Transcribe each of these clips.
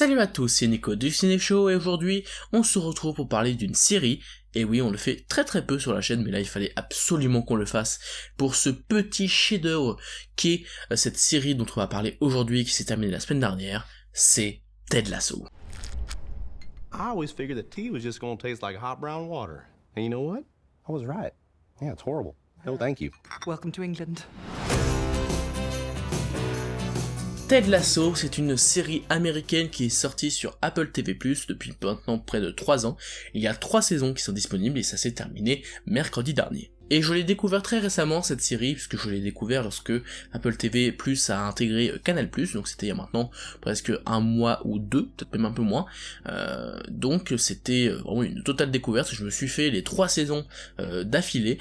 Salut à tous, c'est Nico du Ciné Show et aujourd'hui on se retrouve pour parler d'une série. Et oui, on le fait très peu sur la chaîne, mais là il fallait absolument qu'on le fasse pour ce petit chef-d'œuvre qu'est cette série dont on va parler aujourd'hui, qui s'est terminée la semaine dernière, c'est Ted Lasso. I always figured that tea was just gonna taste like hot brown water. And you know what? I was right. Yeah, it's horrible. No, thank you. Welcome to England. Ted Lasso, c'est une série américaine qui est sortie sur Apple TV+, depuis maintenant près de 3 ans. Il y a 3 saisons qui sont disponibles et ça s'est terminé mercredi dernier. Et je l'ai découvert très récemment cette série, puisque je l'ai découvert lorsque Apple TV+ a intégré Canal+, donc c'était il y a maintenant presque un mois ou deux, peut-être même un peu moins. Donc c'était vraiment une totale découverte. Je me suis fait les 3 saisons d'affilée,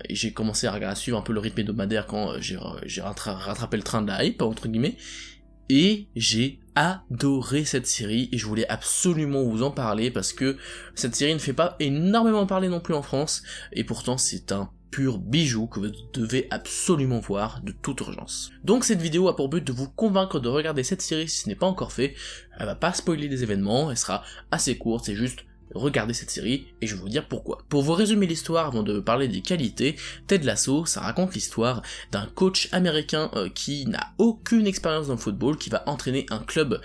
et j'ai commencé à suivre un peu le rythme hebdomadaire quand j'ai rattrapé le train de la hype, entre guillemets. Et j'ai adoré cette série et je voulais absolument vous en parler parce que cette série ne fait pas énormément parler non plus en France et pourtant c'est un pur bijou que vous devez absolument voir de toute urgence. Donc cette vidéo a pour but de vous convaincre de regarder cette série si ce n'est pas encore fait. Elle va pas spoiler des événements, elle sera assez courte, c'est juste regardez cette série et je vais vous dire pourquoi. Pour vous résumer l'histoire avant de parler des qualités, Ted Lasso, ça raconte l'histoire d'un coach américain qui n'a aucune expérience dans le football, qui va entraîner un club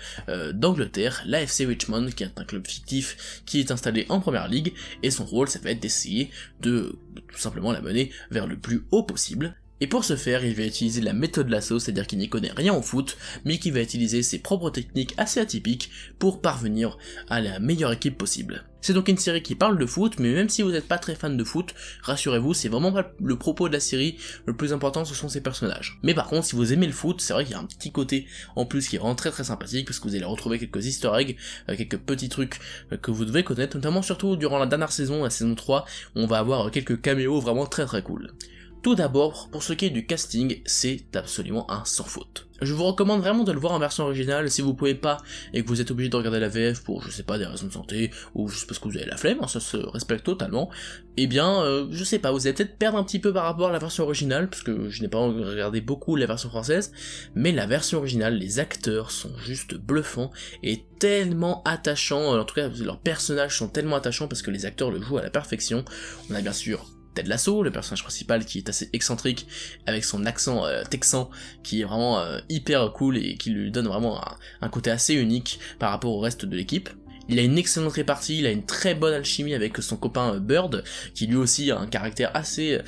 d'Angleterre, l'AFC Richmond, qui est un club fictif qui est installé en première ligue, et son rôle ça va être d'essayer de tout simplement la mener vers le plus haut possible. Et pour ce faire, il va utiliser la méthode Lasso, c'est-à-dire qu'il n'y connaît rien au foot, mais qui va utiliser ses propres techniques assez atypiques pour parvenir à la meilleure équipe possible. C'est donc une série qui parle de foot, mais même si vous n'êtes pas très fan de foot, rassurez-vous, c'est vraiment pas le propos de la série, le plus important ce sont ses personnages. Mais par contre, si vous aimez le foot, c'est vrai qu'il y a un petit côté en plus qui est vraiment très sympathique, parce que vous allez retrouver quelques easter eggs, quelques petits trucs que vous devez connaître, notamment surtout durant la dernière saison, la saison 3, où on va avoir quelques caméos vraiment très cool. Tout d'abord, pour ce qui est du casting, c'est absolument un sans faute. Je vous recommande vraiment de le voir en version originale, si vous pouvez pas, et que vous êtes obligé de regarder la VF pour, je sais pas, des raisons de santé, ou juste parce que vous avez la flemme, ça se respecte totalement, eh bien, je sais pas, vous allez peut-être perdre un petit peu par rapport à la version originale, parce que je n'ai pas regardé beaucoup la version française, mais la version originale, les acteurs sont juste bluffants, et tellement attachants, en tout cas, leurs personnages sont tellement attachants, parce que les acteurs le jouent à la perfection. On a bien sûr Ted Lasso, le personnage principal qui est assez excentrique, avec son accent texan qui est vraiment hyper cool et qui lui donne vraiment un côté assez unique par rapport au reste de l'équipe. Il a une excellente répartie, il a une très bonne alchimie avec son copain Bird, qui lui aussi a un caractère assez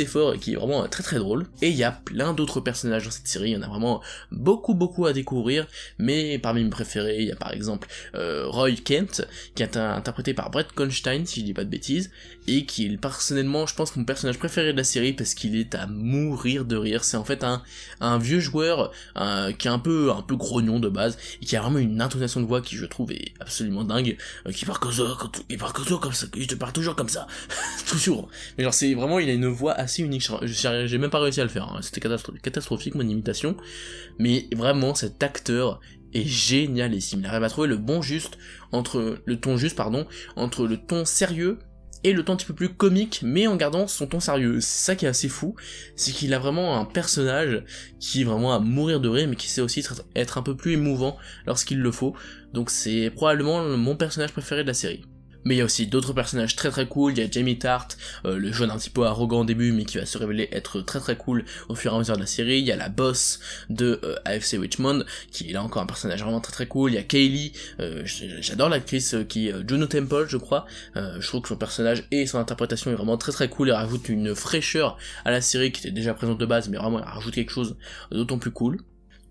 fort et qui est vraiment très drôle. Et il y a plein d'autres personnages dans cette série, il y en a vraiment beaucoup à découvrir, mais parmi mes préférés, il y a par exemple Roy Kent, qui est interprété par Brett Goldstein, si je dis pas de bêtises, et qui est personnellement, je pense, mon personnage préféré de la série, parce qu'il est à mourir de rire. C'est en fait un vieux joueur qui est un peu grognon de base, et qui a vraiment une intonation de voix qui je trouve est absolument dingue, qui parle comme ça, il te parle toujours comme ça, toujours. Mais genre c'est vraiment, il a une voix assez unique, j'ai même pas réussi à le faire, hein. C'était catastrophique mon imitation, mais vraiment cet acteur est génialissime, il arrive à trouver le ton juste, entre le ton sérieux, et le ton un petit peu plus comique, mais en gardant son ton sérieux. C'est ça qui est assez fou, c'est qu'il a vraiment un personnage qui est vraiment à mourir de rire, mais qui sait aussi être un peu plus émouvant lorsqu'il le faut, donc c'est probablement mon personnage préféré de la série. Mais il y a aussi d'autres personnages très cool, il y a Jamie Tartt, le jeune un petit peu arrogant au début, mais qui va se révéler être très cool au fur et à mesure de la série. Il y a la boss de AFC Richmond, qui est là encore un personnage vraiment très cool. Il y a Kaylee, j'adore l'actrice qui est Juno Temple, je crois. Je trouve que son personnage et son interprétation est vraiment très cool, et rajoute une fraîcheur à la série qui était déjà présente de base, mais vraiment elle rajoute quelque chose d'autant plus cool.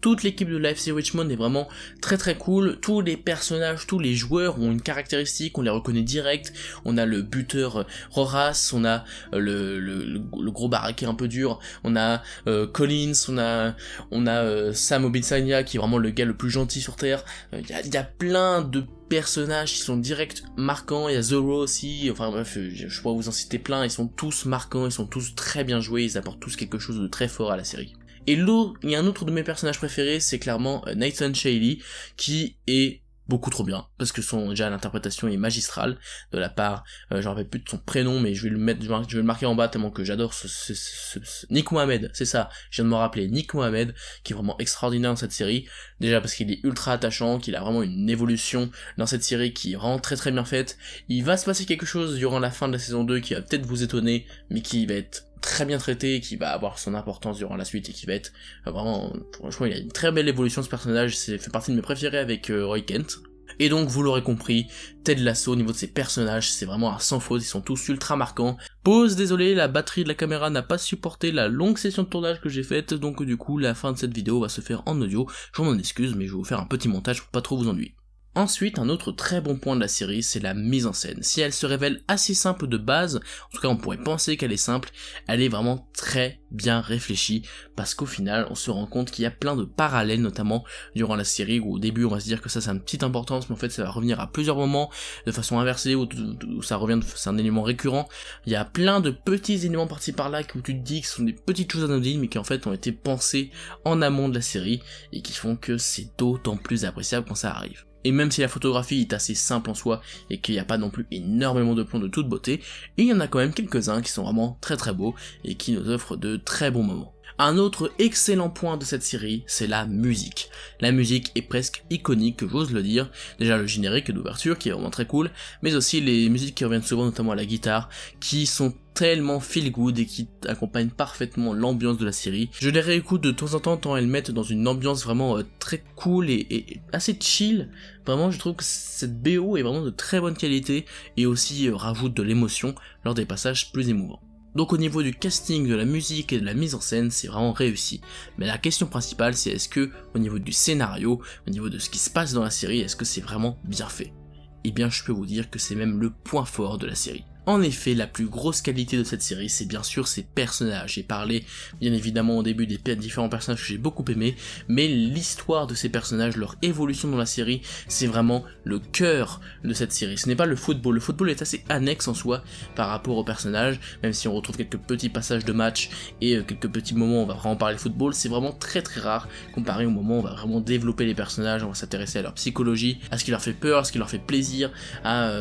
Toute l'équipe de l'AFC Richmond est vraiment très cool, tous les personnages, tous les joueurs ont une caractéristique, on les reconnaît direct, on a le buteur Roras, on a le gros baraquet un peu dur, on a Collins, on a Sam Obinsanya qui est vraiment le gars le plus gentil sur Terre, il y a plein de personnages qui sont direct marquants, il y a Zoro aussi, enfin bref, je pourrais vous en citer plein, ils sont tous marquants, ils sont tous très bien joués, ils apportent tous quelque chose de très fort à la série. Et il y a un autre de mes personnages préférés, c'est clairement Nathan Shaylee, qui est beaucoup trop bien, parce que déjà l'interprétation est magistrale de la part, je me rappelle plus de son prénom, mais je vais le marquer en bas tellement que j'adore Nick Mohamed, c'est ça, je viens de me rappeler, Nick Mohamed, qui est vraiment extraordinaire dans cette série, déjà parce qu'il est ultra attachant, qu'il a vraiment une évolution dans cette série qui est vraiment très très bien faite. Il va se passer quelque chose durant la fin de la saison 2 qui va peut-être vous étonner, mais qui va être très bien traité, qui va avoir son importance durant la suite et qui va être vraiment, franchement il a une très belle évolution ce personnage, c'est fait partie de mes préférés avec Roy Kent. Et donc vous l'aurez compris, Ted Lasso au niveau de ses personnages c'est vraiment un sans faute, ils sont tous ultra marquants. Pause, désolé, la batterie de la caméra n'a pas supporté la longue session de tournage que j'ai faite, donc du coup la fin de cette vidéo va se faire en audio, je m'en excuse mais je vais vous faire un petit montage pour pas trop vous ennuyer. Ensuite, un autre très bon point de la série, c'est la mise en scène. Si elle se révèle assez simple de base, en tout cas on pourrait penser qu'elle est simple, elle est vraiment très bien réfléchie, parce qu'au final, on se rend compte qu'il y a plein de parallèles, notamment durant la série, où au début on va se dire que ça a une petite importance, mais en fait ça va revenir à plusieurs moments, de façon inversée, où ça revient, c'est un élément récurrent. Il y a plein de petits éléments par-ci par-là, où tu te dis que ce sont des petites choses anodines, mais qui en fait ont été pensées en amont de la série, et qui font que c'est d'autant plus appréciable quand ça arrive. Et même si la photographie est assez simple en soi et qu'il n'y a pas non plus énormément de plans de toute beauté, il y en a quand même quelques-uns qui sont vraiment très très beaux et qui nous offrent de très bons moments. Un autre excellent point de cette série, c'est la musique. La musique est presque iconique, j'ose le dire. Déjà le générique d'ouverture qui est vraiment très cool, mais aussi les musiques qui reviennent souvent, notamment à la guitare, qui sont tellement feel good et qui accompagnent parfaitement l'ambiance de la série. Je les réécoute de temps en temps tant elles mettent dans une ambiance vraiment très cool et assez chill. Vraiment je trouve que cette BO est vraiment de très bonne qualité et aussi rajoute de l'émotion lors des passages plus émouvants. Donc au niveau du casting, de la musique et de la mise en scène, c'est vraiment réussi. Mais la question principale, c'est est-ce que au niveau du scénario, au niveau de ce qui se passe dans la série, est-ce que c'est vraiment bien fait? Eh bien je peux vous dire que c'est même le point fort de la série. En effet, la plus grosse qualité de cette série, c'est bien sûr ses personnages. J'ai parlé bien évidemment au début des différents personnages que j'ai beaucoup aimés, mais l'histoire de ces personnages, leur évolution dans la série, c'est vraiment le cœur de cette série. Ce n'est pas le football est assez annexe en soi par rapport aux personnages, même si on retrouve quelques petits passages de match et quelques petits moments où on va vraiment parler football, c'est vraiment très très rare comparé au moment où on va vraiment développer les personnages, on va s'intéresser à leur psychologie, à ce qui leur fait peur, à ce qui leur fait plaisir, à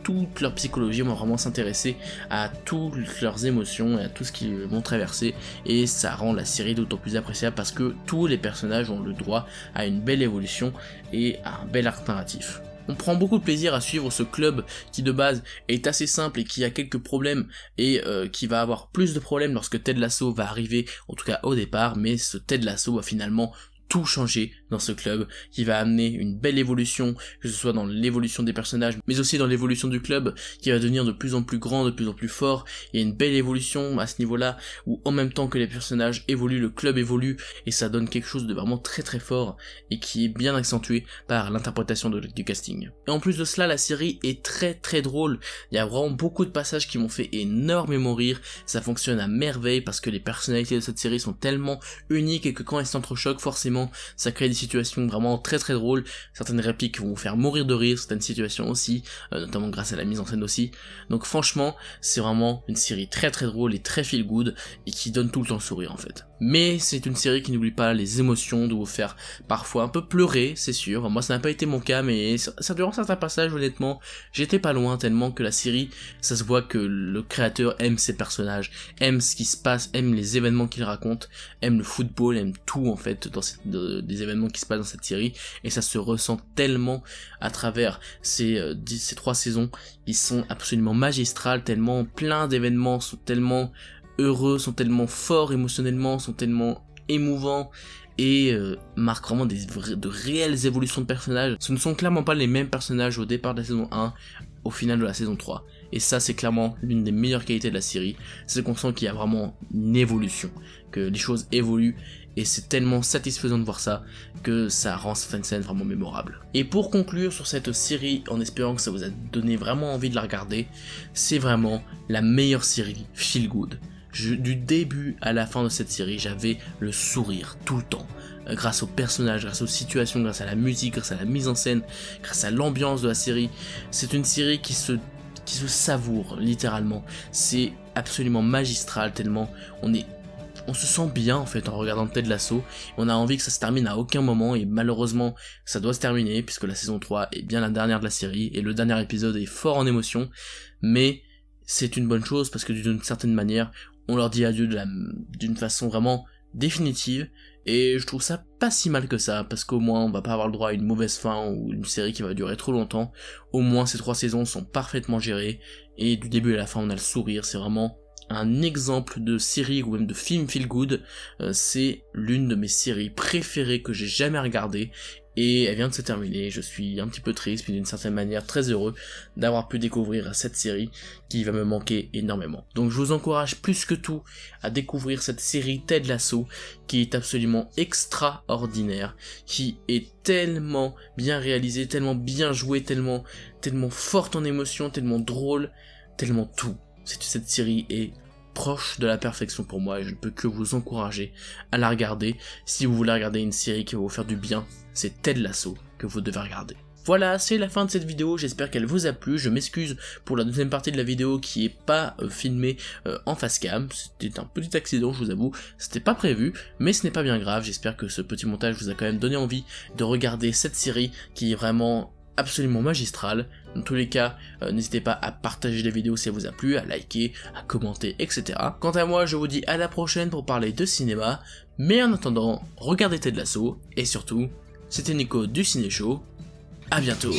toute leur psychologie, on va vraiment s'intéresser à toutes leurs émotions et à tout ce qu'ils vont traverser, et ça rend la série d'autant plus appréciable parce que tous les personnages ont le droit à une belle évolution et à un bel arc narratif. On prend beaucoup de plaisir à suivre ce club qui de base est assez simple et qui a quelques problèmes et qui va avoir plus de problèmes lorsque Ted Lasso va arriver, en tout cas au départ, mais ce Ted Lasso va finalement tout changer dans ce club, qui va amener une belle évolution, que ce soit dans l'évolution des personnages, mais aussi dans l'évolution du club, qui va devenir de plus en plus grand, de plus en plus fort. Il y a une belle évolution à ce niveau-là, où en même temps que les personnages évoluent, le club évolue, et ça donne quelque chose de vraiment très très fort, et qui est bien accentué par l'interprétation du casting. Et en plus de cela, la série est très très drôle, il y a vraiment beaucoup de passages qui m'ont fait énormément rire, ça fonctionne à merveille, parce que les personnalités de cette série sont tellement uniques, et que quand elles s'entrechoquent, forcément, ça crée des situations vraiment très très drôles, certaines répliques vont vous faire mourir de rire, certaines situations aussi, notamment grâce à la mise en scène aussi. Donc franchement, c'est vraiment une série très très drôle et très feel good, et qui donne tout le temps le sourire en fait. Mais c'est une série qui n'oublie pas les émotions, de vous faire parfois un peu pleurer, c'est sûr. Moi ça n'a pas été mon cas, mais ça durant certains passages honnêtement, j'étais pas loin, tellement que la série, ça se voit que le créateur aime ses personnages, aime ce qui se passe, aime les événements qu'il raconte, aime le football, aime tout en fait dans des événements qui se passent dans cette série, et ça se ressent tellement à travers ces 3 saisons. Ils sont absolument magistrales, tellement plein d'événements, sont tellement heureux, sont tellement forts émotionnellement, sont tellement émouvants, et marquent vraiment de réelles évolutions de personnages. Ce ne sont clairement pas les mêmes personnages au départ de la saison 1, au final de la saison 3. Et ça, c'est clairement l'une des meilleures qualités de la série, c'est qu'on sent qu'il y a vraiment une évolution, que les choses évoluent, et c'est tellement satisfaisant de voir ça, que ça rend certaines scènes vraiment mémorables. Et pour conclure sur cette série, en espérant que ça vous a donné vraiment envie de la regarder, c'est vraiment la meilleure série feel good. Du début à la fin de cette série, j'avais le sourire tout le temps, grâce aux personnages, grâce aux situations, grâce à la musique, grâce à la mise en scène, grâce à l'ambiance de la série. C'est une série qui se savoure littéralement, c'est absolument magistral, tellement on on se sent bien en fait en regardant Ted Lasso, on a envie que ça se termine à aucun moment, et malheureusement ça doit se terminer puisque la saison 3 est bien la dernière de la série, et le dernier épisode est fort en émotion, mais c'est une bonne chose parce que d'une certaine manière, on leur dit adieu d'une façon vraiment définitive, et je trouve ça pas si mal que ça, parce qu'au moins on va pas avoir le droit à une mauvaise fin ou une série qui va durer trop longtemps. Au moins ces 3 saisons sont parfaitement gérées, et du début à la fin on a le sourire, c'est vraiment un exemple de série ou même de film feel good. C'est l'une de mes séries préférées que j'ai jamais regardée, et elle vient de se terminer. Je suis un petit peu triste, mais d'une certaine manière très heureux d'avoir pu découvrir cette série qui va me manquer énormément. Donc je vous encourage plus que tout à découvrir cette série Ted Lasso, qui est absolument extraordinaire, qui est tellement bien réalisée, tellement bien jouée, tellement forte en émotion, tellement drôle, tellement tout. Cette série est proche de la perfection pour moi, et je ne peux que vous encourager à la regarder. Si vous voulez regarder une série qui va vous faire du bien, c'est Ted Lasso que vous devez regarder. Voilà, c'est la fin de cette vidéo, j'espère qu'elle vous a plu. Je m'excuse pour la deuxième partie de la vidéo qui est pas filmée en face cam, c'était un petit accident, je vous avoue, c'était pas prévu, mais ce n'est pas bien grave. J'espère que ce petit montage vous a quand même donné envie de regarder cette série qui est vraiment absolument magistrale. Dans tous les cas, n'hésitez pas à partager la vidéo si elle vous a plu, à liker, à commenter, etc. Quant à moi, je vous dis à la prochaine pour parler de cinéma, mais en attendant, regardez Ted Lasso, et surtout, c'était Nico du Ciné Show, à bientôt.